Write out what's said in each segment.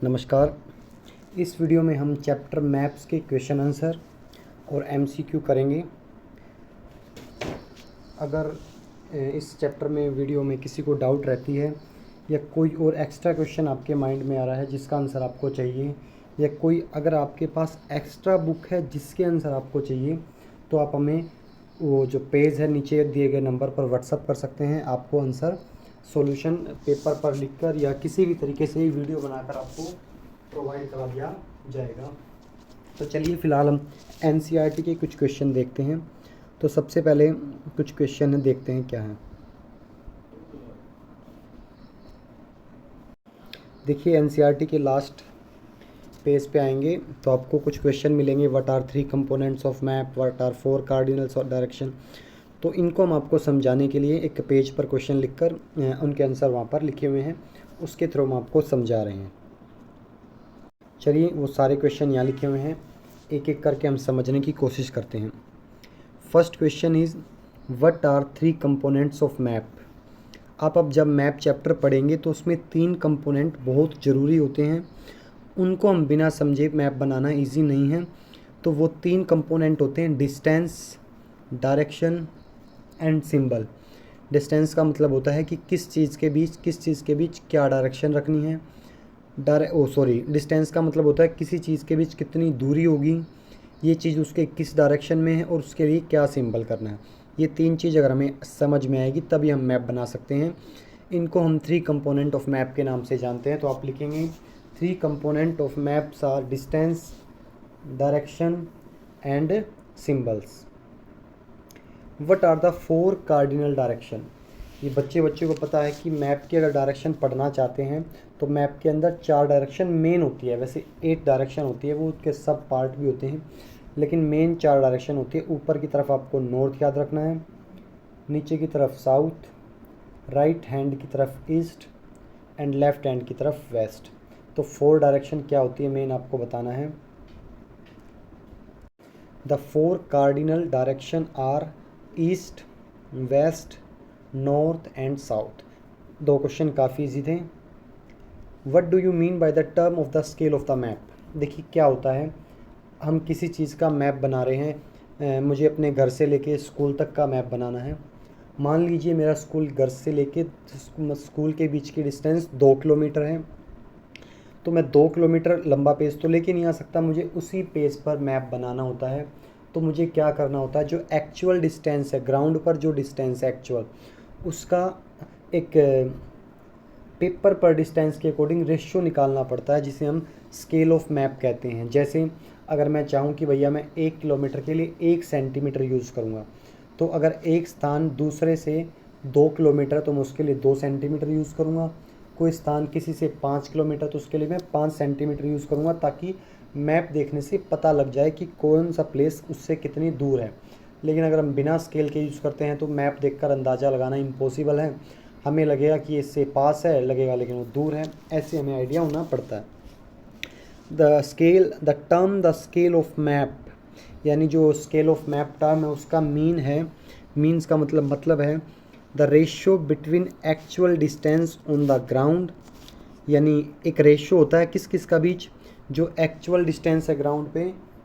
नमस्कार। इस वीडियो में हम चैप्टर मैप्स के क्वेश्चन आंसर और एमसीक्यू करेंगे। अगर इस चैप्टर में वीडियो में किसी को डाउट रहती है या कोई और एक्स्ट्रा क्वेश्चन आपके माइंड में आ रहा है जिसका आंसर आपको चाहिए, या कोई अगर आपके पास एक्स्ट्रा बुक है जिसके आंसर आपको चाहिए, तो आप हमें वो जो पेज है नीचे दिए गए नंबर पर व्हाट्सअप कर सकते हैं। आपको आंसर सॉल्यूशन पेपर पर लिखकर या किसी भी तरीके से वीडियो बनाकर आपको प्रोवाइड करा दिया जाएगा। तो चलिए फ़िलहाल हम एनसीईआरटी के कुछ क्वेश्चन देखते हैं। तो सबसे पहले कुछ क्वेश्चन देखते हैं क्या है। देखिए एनसीईआरटी के लास्ट पेज पे आएंगे तो आपको कुछ क्वेश्चन मिलेंगे। What are 3 components of map, what are 4 cardinals of direction. तो इनको हम आपको समझाने के लिए एक पेज पर क्वेश्चन लिखकर उनके आंसर वहाँ पर लिखे हुए हैं, उसके थ्रू हम आपको समझा रहे हैं। चलिए वो सारे क्वेश्चन यहाँ लिखे हुए हैं, एक एक करके हम समझने की कोशिश करते हैं। First question is what are 3 components of map. आप अब जब मैप चैप्टर पढ़ेंगे तो उसमें 3 कंपोनेंट बहुत ज़रूरी होते हैं, उनको हम बिना समझे मैप बनाना इजी नहीं है। तो वो 3 कंपोनेंट होते हैं distance, direction and symbol. Distance का मतलब होता है कि किस चीज़ के बीच क्या डायरेक्शन रखनी है। डिस्टेंस का मतलब होता है किसी चीज़ के बीच कितनी दूरी होगी, ये चीज़ उसके किस डायरेक्शन में है और उसके लिए क्या सिंबल करना है। ये 3 चीज़ अगर हमें समझ में आएगी तभी हम मैप बना सकते हैं। इनको हम 3 कंपोनेंट ऑफ मैप के नाम से जानते हैं। तो आप लिखेंगे 3 component of maps are distance, direction and symbols. What are the 4 cardinal direction. ये बच्चों को पता है कि मैप की अगर डायरेक्शन पढ़ना चाहते हैं तो मैप के अंदर 4 डायरेक्शन मेन होती है। वैसे 8 डायरेक्शन होती है, वो उसके सब पार्ट भी होते हैं, लेकिन मेन 4 डायरेक्शन होती है। ऊपर की तरफ आपको नॉर्थ याद रखना है, नीचे की तरफ साउथ, राइट हैंड की तरफ ईस्ट एंड लेफ्ट हैंड की तरफ वेस्ट। तो 4 डायरेक्शन क्या होती है मेन आपको बताना है। The 4 cardinal direction are east, west, north and south. 2 question काफ़ी इजी थे। What do you mean by the term of the scale of the map. देखिए क्या होता है, हम किसी चीज़ का मैप बना रहे हैं। मुझे अपने घर से लेके स्कूल तक का मैप बनाना है। मान लीजिए मेरा स्कूल घर से लेके स्कूल के बीच की डिस्टेंस 2 किलोमीटर है। तो मैं 2 किलोमीटर लंबा पेज तो लेके नहीं आ सकता, मुझे उसी पेज पर मैप बनाना होता है। तो मुझे क्या करना होता है, जो एक्चुअल डिस्टेंस है ग्राउंड पर, जो डिस्टेंस है एक्चुअल, उसका एक पेपर पर डिस्टेंस के अकॉर्डिंग रेशियो निकालना पड़ता है, जिसे हम स्केल ऑफ मैप कहते हैं। जैसे अगर मैं चाहूँ कि भैया मैं 1 किलोमीटर के लिए 1 सेंटीमीटर यूज़ करूँगा, तो अगर एक स्थान दूसरे से 2 किलोमीटर तो मैं उसके लिए 2 सेंटीमीटर यूज़ करूँगा। कोई स्थान किसी से 5 किलोमीटर तो उसके लिए मैं 5 सेंटीमीटर यूज़ करूँगा, ताकि मैप देखने से पता लग जाए कि कौन सा प्लेस उससे कितनी दूर है। लेकिन अगर हम बिना स्केल के यूज़ करते हैं तो मैप देखकर अंदाज़ा लगाना इम्पॉसिबल है। हमें लगेगा कि इससे पास है लगेगा, लेकिन वो दूर है, ऐसे हमें आइडिया होना पड़ता है। The term the scale of map, यानी जो स्केल ऑफ मैप टर्म है उसका मीन्स का मतलब है the ratio between actual distance on the ground. यानी एक रेशियो होता है किस किस का बीच, जो एक्चुअल डिस्टेंस है ग्राउंड पे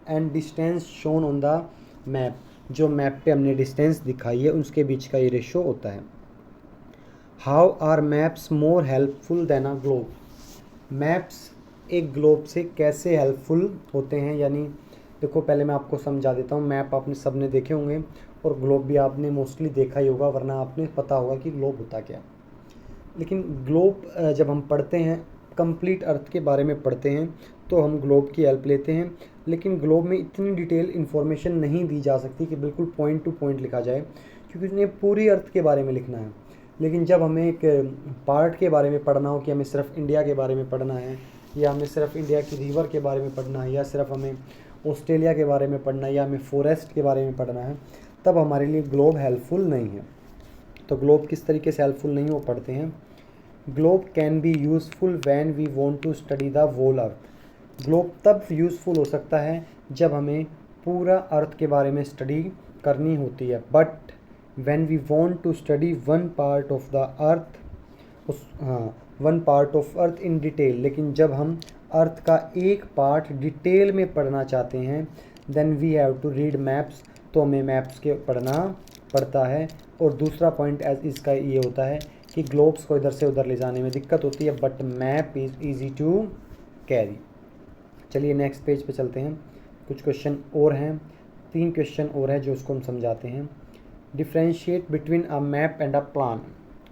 and distance shown on the map, जो मैप पे हमने डिस्टेंस दिखाई है उसके बीच का ये रेशियो होता है। How are maps more helpful than a globe. Maps एक ग्लोब से कैसे हेल्पफुल होते हैं, यानी देखो पहले मैं आपको समझा देता हूँ। मैप आपने सबने देखे होंगे और ग्लोब भी आपने मोस्टली देखा ही होगा, वरना आपने पता होगा कि ग्लोब होता क्या। लेकिन ग्लोब जब हम पढ़ते हैं, कंप्लीट अर्थ के बारे में पढ़ते हैं, तो हम ग्लोब की हेल्प लेते हैं। लेकिन ग्लोब में इतनी डिटेल इन्फॉर्मेशन नहीं दी जा सकती कि बिल्कुल पॉइंट टू पॉइंट लिखा जाए, क्योंकि उसने पूरी अर्थ के बारे में लिखना है। लेकिन जब हमें एक पार्ट के बारे में पढ़ना हो कि हमें सिर्फ इंडिया के बारे में पढ़ना है, या हमें सिर्फ इंडिया की रिवर के बारे में पढ़ना है, या सिर्फ हमें ऑस्ट्रेलिया के बारे में पढ़ना है, या हमें फॉरेस्ट के बारे में पढ़ना है, तब हमारे लिए ग्लोब हेल्पफुल नहीं है। तो ग्लोब किस तरीके से हेल्पफुल नहीं हो पढ़ते हैं। Globe can be useful when we want to study the whole earth. Globe तब यूज़फुल हो सकता है जब हमें पूरा अर्थ के बारे में स्टडी करनी होती है। But when we want to study one part of the earth, one part of earth in detail, लेकिन जब हम अर्थ का एक पार्ट डिटेल में पढ़ना चाहते हैं, then we have to read maps, तो हमें मैप्स के पढ़ना पड़ता है। और दूसरा पॉइंट इसका ये होता है कि ग्लोब्स को इधर से उधर ले जाने में दिक्कत होती है, but map is easy to carry. चलिए नेक्स्ट पेज पे चलते हैं। कुछ क्वेश्चन और हैं, 3 क्वेश्चन और है जो उसको हम समझाते हैं। Differentiate between a map and a plan.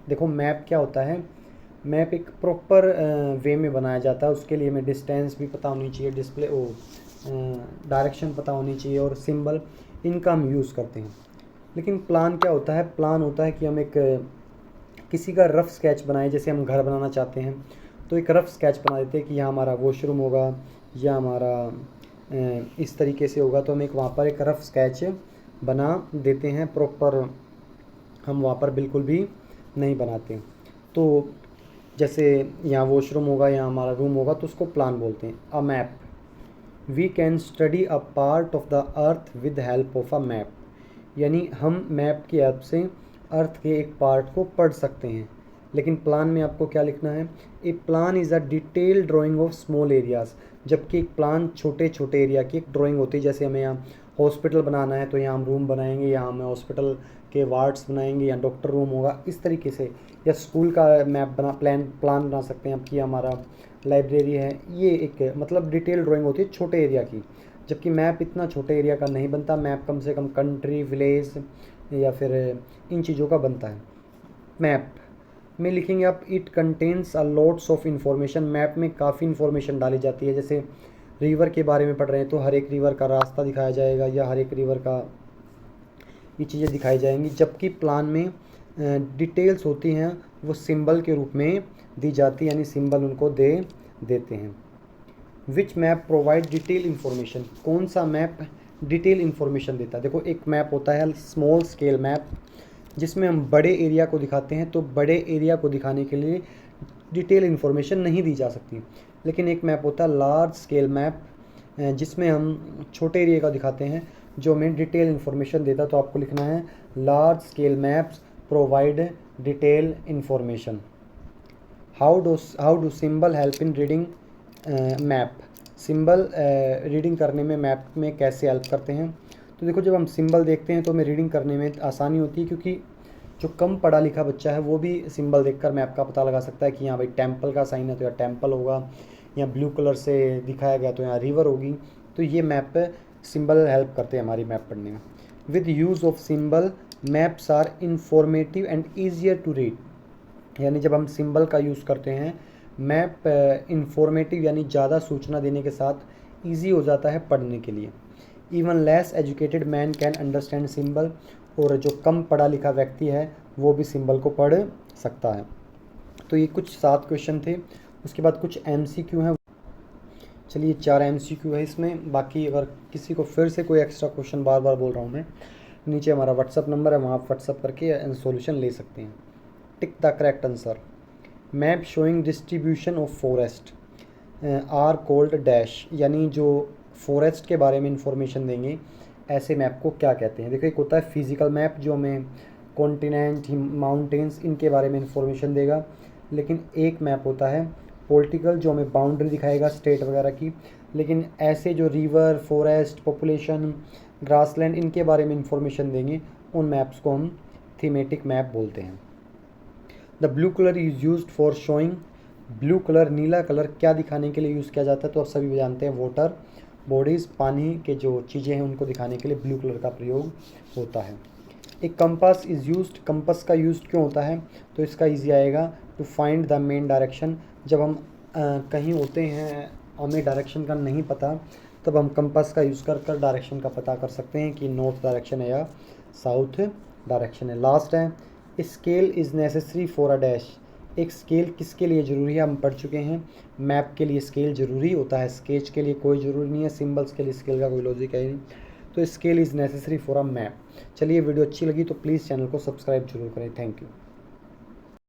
देखो मैप क्या होता है, मैप एक प्रॉपर वे में बनाया जाता है, उसके लिए हमें डिस्टेंस भी पता होनी चाहिए, डिस्प्ले डायरेक्शन पता होनी चाहिए और सिंबल, इनका हम यूज़ करते हैं। लेकिन प्लान क्या होता है, प्लान होता है कि हम एक किसी का रफ़ स्केच बनाए, जैसे हम घर बनाना चाहते हैं तो एक रफ़ स्केच बना देते हैं कि यहाँ हमारा वॉशरूम होगा या हमारा इस तरीके से होगा, तो हम एक वहाँ पर एक रफ़ स्केच बना देते हैं, प्रॉपर हम वहाँ पर बिल्कुल भी नहीं बनाते। तो जैसे यहाँ वॉशरूम होगा, यहाँ हमारा रूम होगा, तो उसको प्लान बोलते हैं। A map, we can study a part of the earth with help of a map, यानी हम मैप की हेल्प से अर्थ के एक पार्ट को पढ़ सकते हैं। लेकिन प्लान में आपको क्या लिखना है, a plan is a detail drawing of small areas, जबकि एक प्लान छोटे छोटे एरिया की एक ड्राइंग होती है। जैसे हमें यहाँ हॉस्पिटल बनाना है तो यहाँ हम रूम बनाएंगे, यहाँ हमें हॉस्पिटल के वार्ड्स बनाएंगे, यहाँ डॉक्टर रूम होगा, इस तरीके से। या स्कूल का मैप प्लान बना सकते हैं आप कि हमारा लाइब्रेरी है, ये एक मतलब डिटेल ड्राइंग होती है छोटे एरिया की। जबकि मैप इतना छोटे एरिया का नहीं बनता, मैप कम से कम कंट्री, विलेज या फिर इन चीज़ों का बनता है। मैप में लिखेंगे आप, it contains a lots of information, map में काफ़ी इन्फॉर्मेशन डाली जाती है। जैसे रिवर के बारे में पढ़ रहे हैं तो हर एक रिवर का रास्ता दिखाया जाएगा या हर एक रिवर का ये चीज़ें दिखाई जाएंगी। जबकि प्लान में डिटेल्स होती हैं वो सिंबल के रूप में दी जाती है, यानी सिंबल उनको दे देते हैं। विच मैप प्रोवाइड डिटेल इन्फॉर्मेशन, कौन सा मैप डिटेल इन्फॉर्मेशन देता है। देखो एक मैप होता है स्मॉल स्केल मैप, जिसमें हम बड़े एरिया को दिखाते हैं, तो बड़े एरिया को दिखाने के लिए डिटेल इन्फॉर्मेशन नहीं दी जा सकती। लेकिन एक मैप होता है लार्ज स्केल मैप, जिसमें हम छोटे एरिया का दिखाते हैं, जो हमें डिटेल इन्फॉर्मेशन देता। तो आपको लिखना है large scale maps provide detail information. How do symbol help in reading map, symbol reading करने में मैप में कैसे हेल्प करते हैं। तो देखो जब हम सिंबल देखते हैं तो हमें रीडिंग करने में आसानी होती है, क्योंकि जो कम पढ़ा लिखा बच्चा है वो भी सिंबल देखकर मैप का पता लगा सकता है कि यहाँ भाई टेंपल का साइन है तो यहाँ टेंपल होगा, यहाँ ब्लू कलर से दिखाया गया तो यहाँ रिवर होगी। तो ये मैप पे सिंबल हेल्प करते हैं हमारी मैप पढ़ने में। With use of symbol maps are informative and easier to read, यानी जब हम सिंबल का यूज़ करते हैं मैप इंफॉर्मेटिव यानी ज़्यादा सूचना देने के साथ ईजी हो जाता है पढ़ने के लिए। Even less educated man can understand symbol, और जो कम पढ़ा लिखा व्यक्ति है वो भी सिंबल को पढ़ सकता है। तो ये कुछ 7 क्वेश्चन थे। उसके बाद कुछ MCQ हैं, चलिए 4 MCQ है इसमें। बाकी अगर किसी को फिर से कोई एक्स्ट्रा क्वेश्चन, बार बार बोल रहा हूँ मैं, नीचे हमारा व्हाट्सअप नंबर है, वहाँ आप व्हाट्सअप करके सॉल्यूशन ले सकते हैं। Tick the correct answer. Map showing distribution of forest are called dash, यानी जो फॉरेस्ट के बारे में इंफॉर्मेशन देंगे ऐसे मैप को क्या कहते हैं। देखो एक होता है फिजिकल मैप जो हमें कॉन्टिनेंट, माउंटेन्स, इनके बारे में इंफॉर्मेशन देगा। लेकिन एक मैप होता है पॉलिटिकल जो हमें बाउंड्री दिखाएगा स्टेट वगैरह की। लेकिन ऐसे जो रिवर, फॉरेस्ट, पॉपुलेशन, ग्रासलैंड, इनके बारे में इंफॉर्मेशन देंगे उन मैप्स को हम थीमेटिक मैप बोलते हैं। The blue colour is used for showing, blue colour, Neela colour क्या दिखाने के लिए यूज़ किया जाता है। तो आप सभी जानते हैं वाटर बॉडीज़, पानी के जो चीज़ें हैं उनको दिखाने के लिए ब्लू कलर का प्रयोग होता है। एक कंपास इज़ यूज्ड, कंपास का यूज़ क्यों होता है। तो इसका ईजी आएगा, to find the main direction. जब हम कहीं होते हैं हमें डायरेक्शन का नहीं पता, तब हम कंपास का यूज़ कर डायरेक्शन का पता कर सकते हैं कि नॉर्थ डायरेक्शन है या साउथ डायरेक्शन है। लास्ट है, scale is necessary for a dash, एक स्केल किसके लिए ज़रूरी है, हम पढ़ चुके हैं। मैप के लिए स्केल ज़रूरी होता है, स्केच के लिए कोई ज़रूरी नहीं है, सिंबल्स के लिए स्केल का कोई लॉजिक है नहीं। तो scale is necessary for a map. चलिए वीडियो अच्छी लगी तो प्लीज़ चैनल को सब्सक्राइब जरूर करें। Thank you.